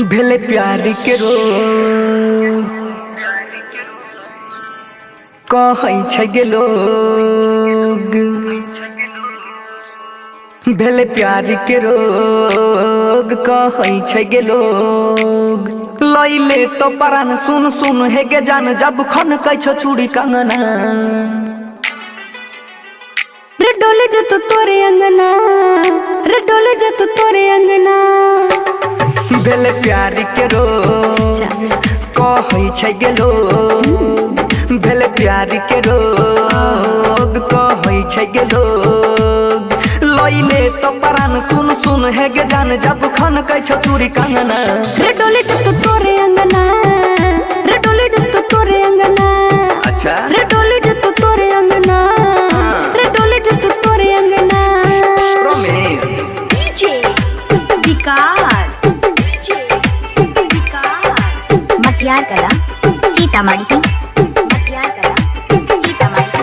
भेले प्यार के रोग कहै छै गे लोग। भेले प्यार के रोग कहै छै गे लोग। लैले तो परान सुन सुन हे गे जान जब खन कै छो चूड़ी कंगना। रे डोले जो तो तोरे अंगना, रे डोले जो तो तोरे अंगना। भेले प्यार के रोग कहै छै गे लोग। भेले प्यार के रोग कहै छै गे लोग। लैले तो परान सुन सुन हे गे जान जब खन कै छो चूड़ी कंगना। रे डोले जो तो तोरे अंगना, रे डोले जो तो तोरे अंगना। अच्छा रे डोले जो तो तोरे अंगना, रे डोले जो तो तोरे अंगना। रमेश डीजे विकास, डीजे विकास मटियार कला सीतामढ़ी, मटियार कला सीतामढ़ी।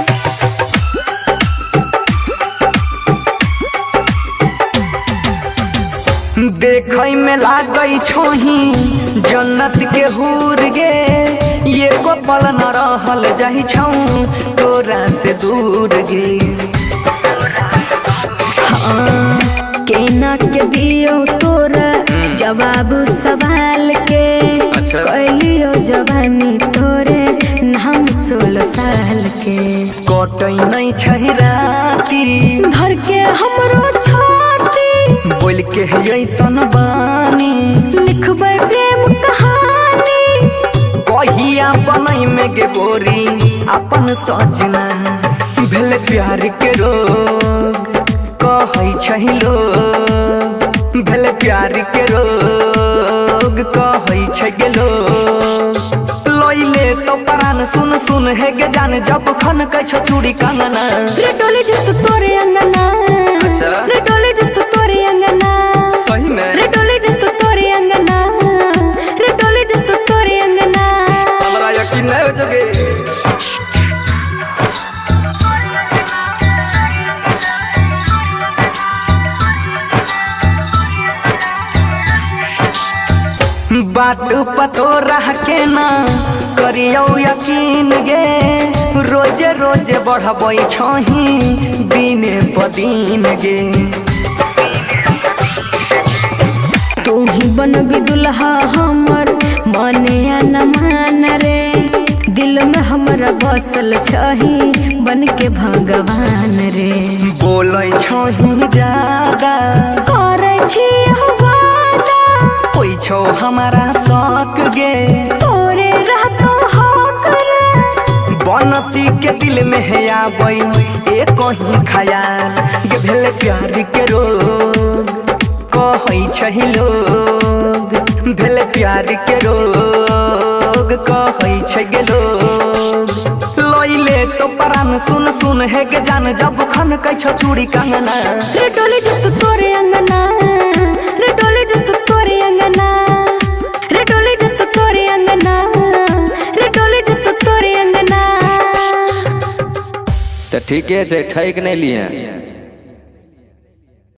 देखै में लागै छोही जन्नत के हूर गे। ये को पल न रहल जाहि छौ तोरा से दूर गे। हाँ, केना के दियो तोरा जवाब सवाल के। अच्छा। कैलियो जवानी तोरे नाम 16 साल के। कटै नहीं छै राती धर के हमरो छाती बोल के ऐसन बानी। लिखबै प्रेम कहानी कहिया बनै में गे गोरी अपन सजना। भेल प्यार के रोग कहै छै लोग। भेल प्यार के रोग कहै छै गे लोग। लैले तो परान सुन सुन हे गे जान जब खन कै छो चूड़ी कंगना। रे डोले जो तो तोरे अंगना, अच्छा। रे डोले जो तो तोरे अंगना। सही में रे डोले जो तो तोरे अंगना, रे डोले जो तो तोरे अंगना। हमरा यकीन नहीं हो जगे। बात पतो रह के ना करियो यकीन गे। रोजे रोजे बढ़बै छही दिने प दिन गे। तू ही बनबी दुल्हा हमर माने या न मान रे। दिल में हमरा बसल छही बन के भगवान रे। बोलै छही ज्यादा करे छी वादा कोई छो हमारा शौक गे। तोरे रहतो हक रे। बनसी के दिल में है आबै ए कहीं ख्याल गे। भेल प्यार के रोग कहै छै लोग। भेल प्यार के रोग कहै छै गे लोग। लैले तो परान सुन सुन हे गे जान जब खन कै छो चूड़ी कंगना। रे डोले जो तो तोरे अंगना, रे डोले जो तो तोरे अंगना। रे डोले जो तो तोरे अंगना, रे डोले जो तो तोरे अंगना। तो ठीक है ठैक नहीं लिए।